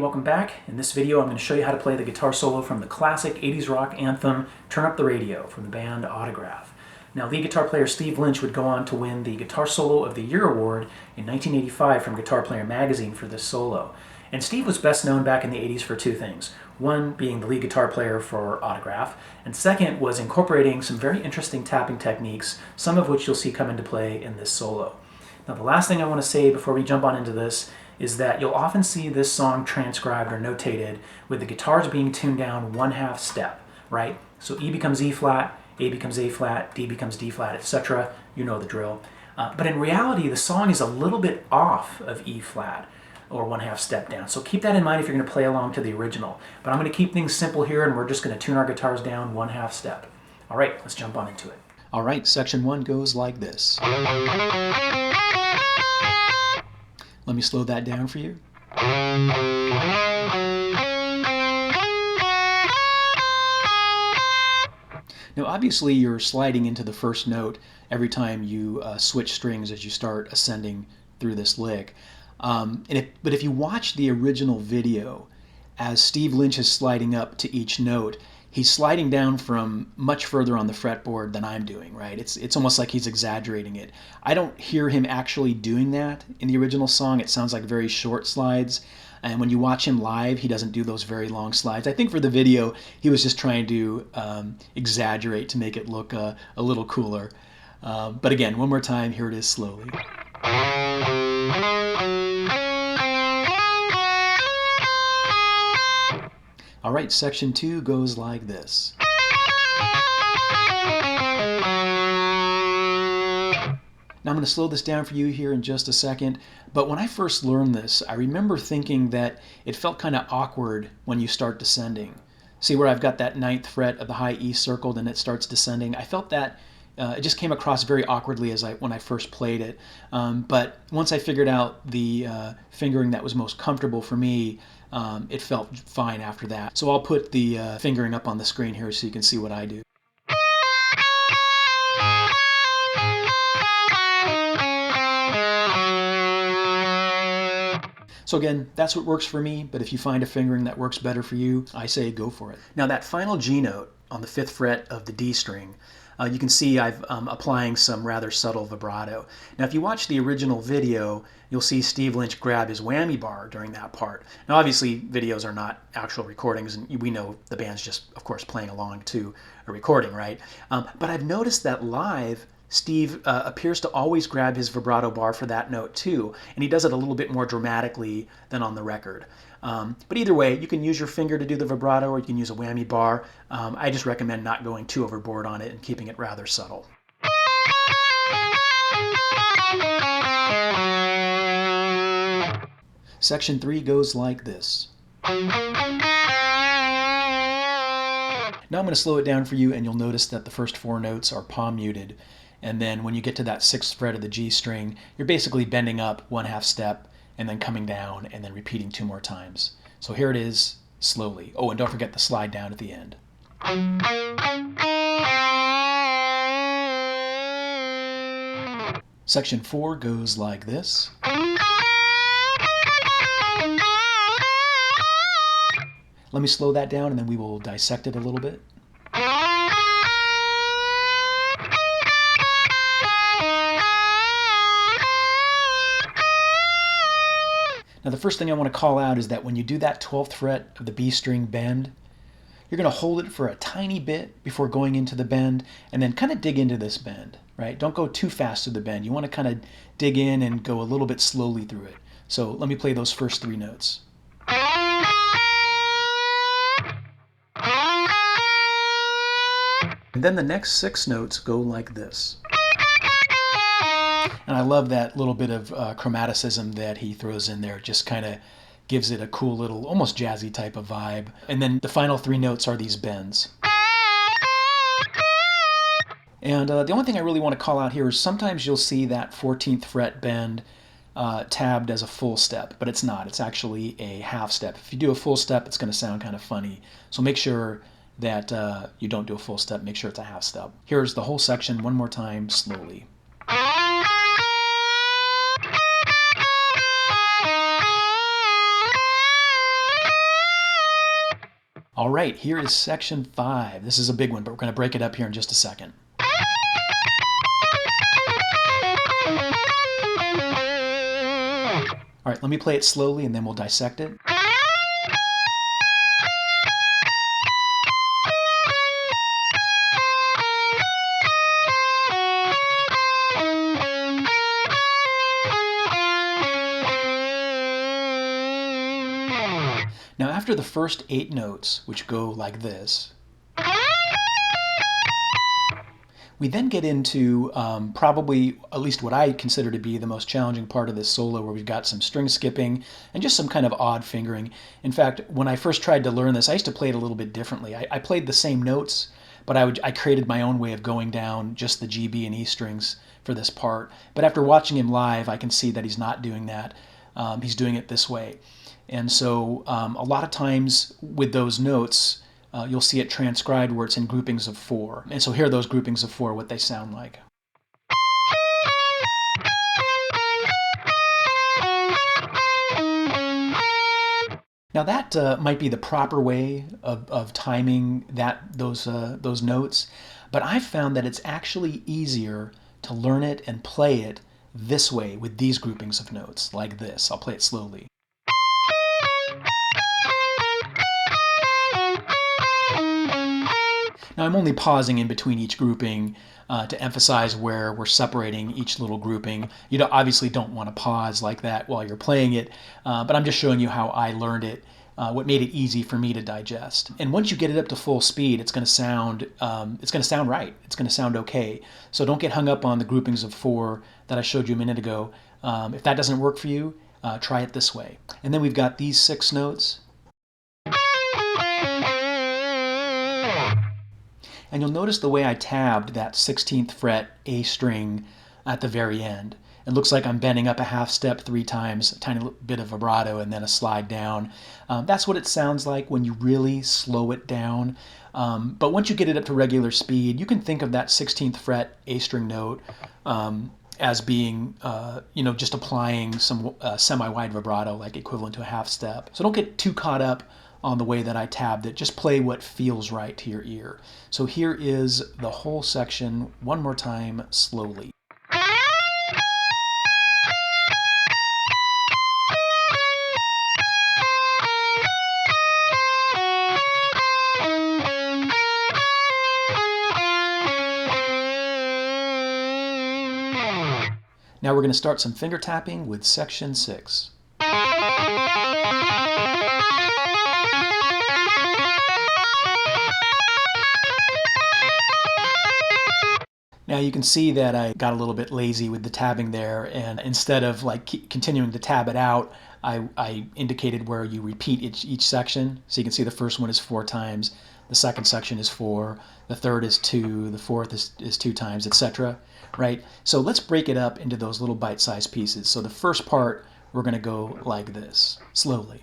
welcome back. In this video I'm going to show you how to play the guitar solo from the classic 80s rock anthem Turn Up the Radio from the band Autograph. Now, lead guitar player Steve Lynch would go on to win the Guitar Solo of the Year award in 1985 from Guitar Player magazine for this solo. And Steve was best known back in the 80s for two things. One, being the lead guitar player for Autograph, and second was incorporating some very interesting tapping techniques, some of which you'll see come into play in this solo. Now, the last thing I want to say before we jump on into this is that you'll often see this song transcribed or notated with the guitars being tuned down 1/2 step, right? So E becomes E flat, A becomes A flat, D becomes D flat, etc. You know the drill. But in reality, the song is a little bit off of E flat, or 1/2 step down. So keep that in mind if you're going to play along to the original. But I'm going to keep things simple here, and we're just going to tune our guitars down 1/2 step. All right, let's jump on into it. All right, section 1 goes like this. Let me slow that down for you. Now, obviously, you're sliding into the first note every time you switch strings as you start ascending through this lick. But if you watch the original video, as Steve Lynch is sliding up to each note, he's sliding down from much further on the fretboard than I'm doing, right? It's almost like he's exaggerating it. I don't hear him actually doing that in the original song. It sounds like very short slides. And when you watch him live, he doesn't do those very long slides. I think for the video, he was just trying to exaggerate to make it look a little cooler. But again, one more time, here it is slowly. All right, section 2 goes like this. Now I'm going to slow this down for you here in just a second, but when I first learned this, I remember thinking that it felt kind of awkward when you start descending. See where I've got that 9th fret of the high E circled and it starts descending? I felt that it just came across very awkwardly when I first played it. But once I figured out the fingering that was most comfortable for me, it felt fine after that. So I'll put the fingering up on the screen here so you can see what I do. So again, that's what works for me, but if you find a fingering that works better for you, I say go for it. Now that final G note on the 5th fret of the D string, you can see I'm applying some rather subtle vibrato. Now if you watch the original video, you'll see Steve Lynch grab his whammy bar during that part. Now obviously videos are not actual recordings, and we know the band's just, of course, playing along to a recording, right? But I've noticed that live, Steve appears to always grab his vibrato bar for that note too, and he does it a little bit more dramatically than on the record. But either way, you can use your finger to do the vibrato, or you can use a whammy bar. I just recommend not going too overboard on it and keeping it rather subtle. Section 3 goes like this. Now I'm going to slow it down for you, and you'll notice that the first 4 notes are palm muted. And then when you get to that 6th fret of the G string, you're basically bending up 1/2 step and then coming down and then repeating 2 more times. So here it is, slowly. Oh, and don't forget the slide down at the end. Section 4 goes like this. Let me slow that down and then we will dissect it a little bit. Now the first thing I want to call out is that when you do that 12th fret of the B string bend, you're going to hold it for a tiny bit before going into the bend, and then kind of dig into this bend, right? Don't go too fast through the bend. You want to kind of dig in and go a little bit slowly through it. So let me play those first 3 notes. And then the next 6 notes go like this. And I love that little bit of chromaticism that he throws in there. It just kind of gives it a cool little, almost jazzy type of vibe. And then the final 3 notes are these bends. And the only thing I really want to call out here is sometimes you'll see that 14th fret bend tabbed as a full step, but it's not. It's actually a 1/2 step. If you do a full step, it's going to sound kind of funny. So make sure that you don't do a full step. Make sure it's a 1/2 step. Here's the whole section one more time, slowly. All right, here is section 5. This is a big one, but we're going to break it up here in just a second. All right, let me play it slowly and then we'll dissect it. Now after the first 8 notes, which go like this, we then get into probably at least what I consider to be the most challenging part of this solo, where we've got some string skipping and just some kind of odd fingering. In fact, when I first tried to learn this, I used to play it a little bit differently. I played the same notes, but I created my own way of going down just the G, B, and E strings for this part. But after watching him live, I can see that he's not doing that. He's doing it this way. And so a lot of times with those notes, you'll see it transcribed where it's in groupings of 4. And so here are those groupings of 4, what they sound like. Now that might be the proper way of timing those notes, but I've found that it's actually easier to learn it and play it this way with these groupings of notes, like this. I'll play it slowly. Now I'm only pausing in between each grouping to emphasize where we're separating each little grouping. You obviously don't want to pause like that while you're playing it, but I'm just showing you how I learned it, what made it easy for me to digest. And once you get it up to full speed, it's going to sound right. It's going to sound okay. So don't get hung up on the groupings of 4 that I showed you a minute ago. If that doesn't work for you, try it this way. And then we've got these 6 notes. And you'll notice the way I tabbed that 16th fret A string at the very end. It looks like I'm bending up a half step 3 times, a tiny bit of vibrato, and then a slide down. That's what it sounds like when you really slow it down. But once you get it up to regular speed, you can think of that 16th fret A string note as being, just applying some semi-wide vibrato, like equivalent to a half step. So don't get too caught up on the way that I tabbed it. Just play what feels right to your ear. So here is the whole section one more time slowly. Now we're going to start some finger tapping with section 6. Now you can see that I got a little bit lazy with the tabbing there, and instead of continuing to tab it out, I indicated where you repeat each section. So you can see the first one is 4 times, the second section is 4, the third is 2, the fourth is 2 times, etc. Right? So let's break it up into those little bite-sized pieces. So the first part, we're going to go like this, slowly.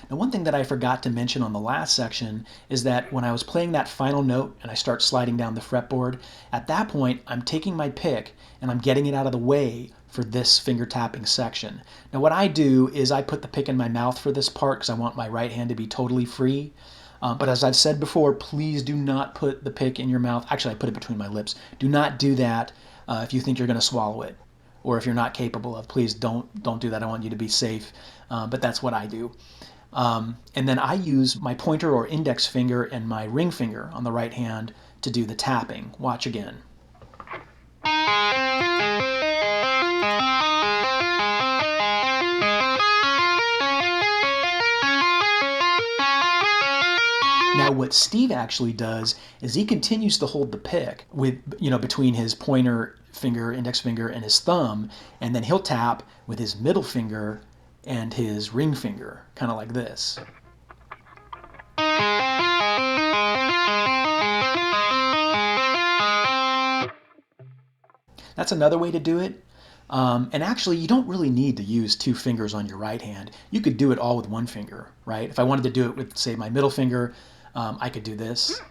Now, one thing that I forgot to mention on the last section is that when I was playing that final note and I start sliding down the fretboard, at that point I'm taking my pick and I'm getting it out of the way for this finger tapping section. Now what I do is I put the pick in my mouth for this part because I want my right hand to be totally free. But as I've said before, please do not put the pick in your mouth. Actually, I put it between my lips. Do not do that if you think you're going to swallow it, or if you're not capable of. Please don't do that. I want you to be safe. But that's what I do. And then I use my pointer or index finger and my ring finger on the right hand to do the tapping. Watch again. Now what Steve actually does is he continues to hold the pick with, between his pointer finger, index finger, and his thumb, and then he'll tap with his middle finger and his ring finger, kind of like this. That's another way to do it. And actually, you don't really need to use 2 fingers on your right hand. You could do it all with 1 finger, right? If I wanted to do it with, say, my middle finger, I could do this.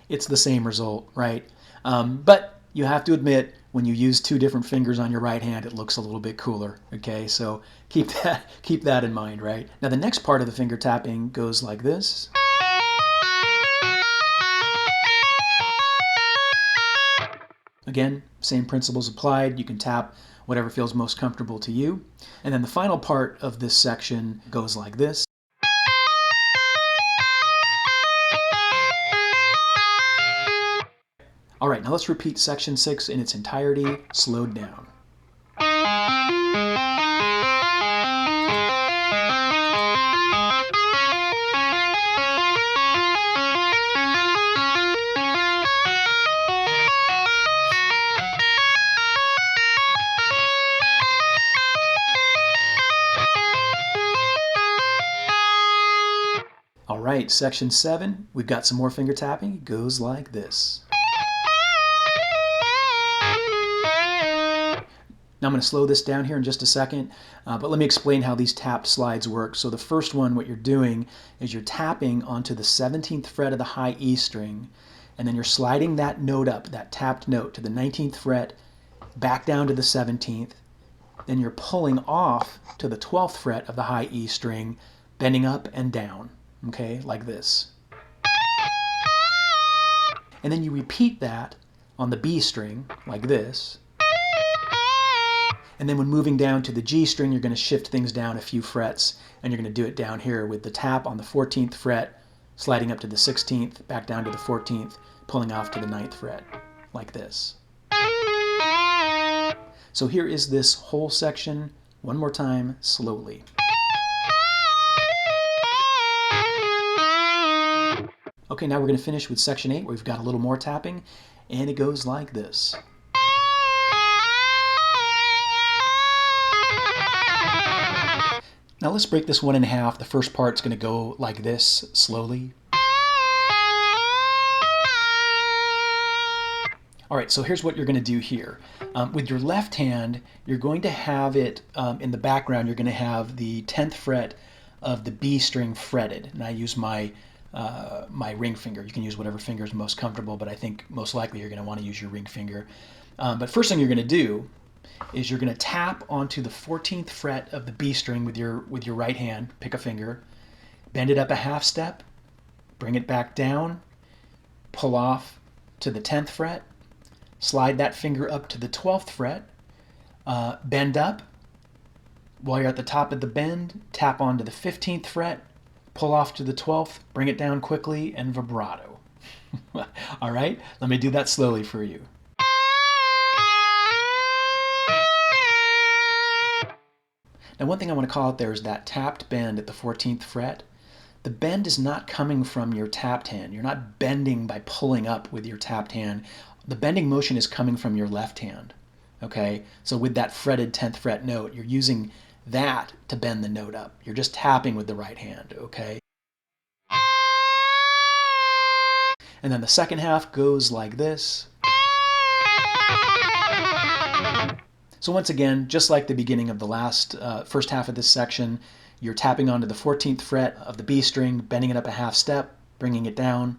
it's the same result, right? But you have to admit, when you use two different fingers on your right hand, it looks a little bit cooler, okay? So keep that in mind, right? Now the next part of the finger tapping goes like this. Again, same principles applied. You can tap whatever feels most comfortable to you. And then the final part of this section goes like this. All right, now let's repeat section 6 in its entirety, slowed down. All right, section 7, we've got some more finger tapping. It goes like this. Now I'm going to slow this down here in just a second, but let me explain how these tapped slides work. So the first one, what you're doing is you're tapping onto the 17th fret of the high E string, and then you're sliding that note up, that tapped note, to the 19th fret, back down to the 17th. Then you're pulling off to the 12th fret of the high E string, bending up and down, okay, like this. And then you repeat that on the B string, like this. And then when moving down to the G string, you're going to shift things down a few frets, and you're going to do it down here with the tap on the 14th fret, sliding up to the 16th, back down to the 14th, pulling off to the 9th fret, like this. So here is this whole section, one more time, slowly. Okay, now we're going to finish with section 8, where we've got a little more tapping, and it goes like this. Now let's break this one in half. The first part's going to go like this, slowly. All right, so here's what you're going to do here. With your left hand, you're going to have it in the background, you're going to have the 10th fret of the B string fretted. And I use my ring finger. You can use whatever finger is most comfortable, but I think most likely you're going to want to use your ring finger. But first thing you're going to do is you're going to tap onto the 14th fret of the B string with your right hand, pick a finger, bend it up a half step, bring it back down, pull off to the 10th fret, slide that finger up to the 12th fret, bend up. While you're at the top of the bend, tap onto the 15th fret, pull off to the 12th, bring it down quickly, and vibrato. All right, let me do that slowly for you. Now one thing I want to call out there is that tapped bend at the 14th fret. The bend is not coming from your tapped hand. You're not bending by pulling up with your tapped hand. The bending motion is coming from your left hand. Okay, so with that fretted 10th fret note, you're using that to bend the note up. You're just tapping with the right hand, okay? And then the second half goes like this. So once again, just like the beginning of the first half of this section, you're tapping onto the 14th fret of the B string, bending it up a half step, bringing it down,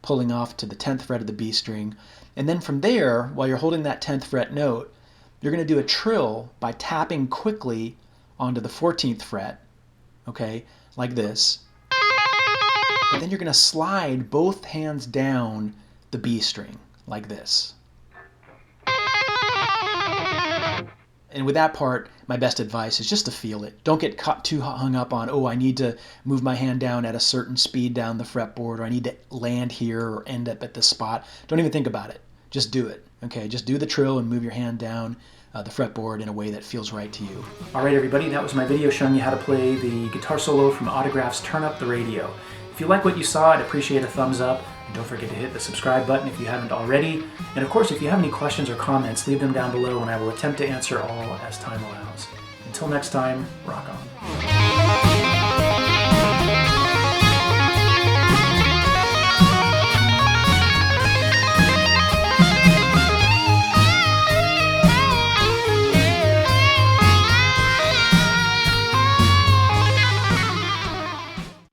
pulling off to the 10th fret of the B string. And then from there, while you're holding that 10th fret note, you're going to do a trill by tapping quickly onto the 14th fret, okay, like this. But then you're going to slide both hands down the B string, like this. And with that part, my best advice is just to feel it. Don't get too hung up on, oh, I need to move my hand down at a certain speed down the fretboard, or I need to land here or end up at this spot. Don't even think about it. Just do it. Okay, just do the trill and move your hand down the fretboard in a way that feels right to you. All right, everybody, that was my video showing you how to play the guitar solo from Autograph's Turn Up the Radio. If you like what you saw, I'd appreciate a thumbs up. And don't forget to hit the subscribe button if you haven't already. And of course, if you have any questions or comments, leave them down below and I will attempt to answer all as time allows. Until next time, rock on.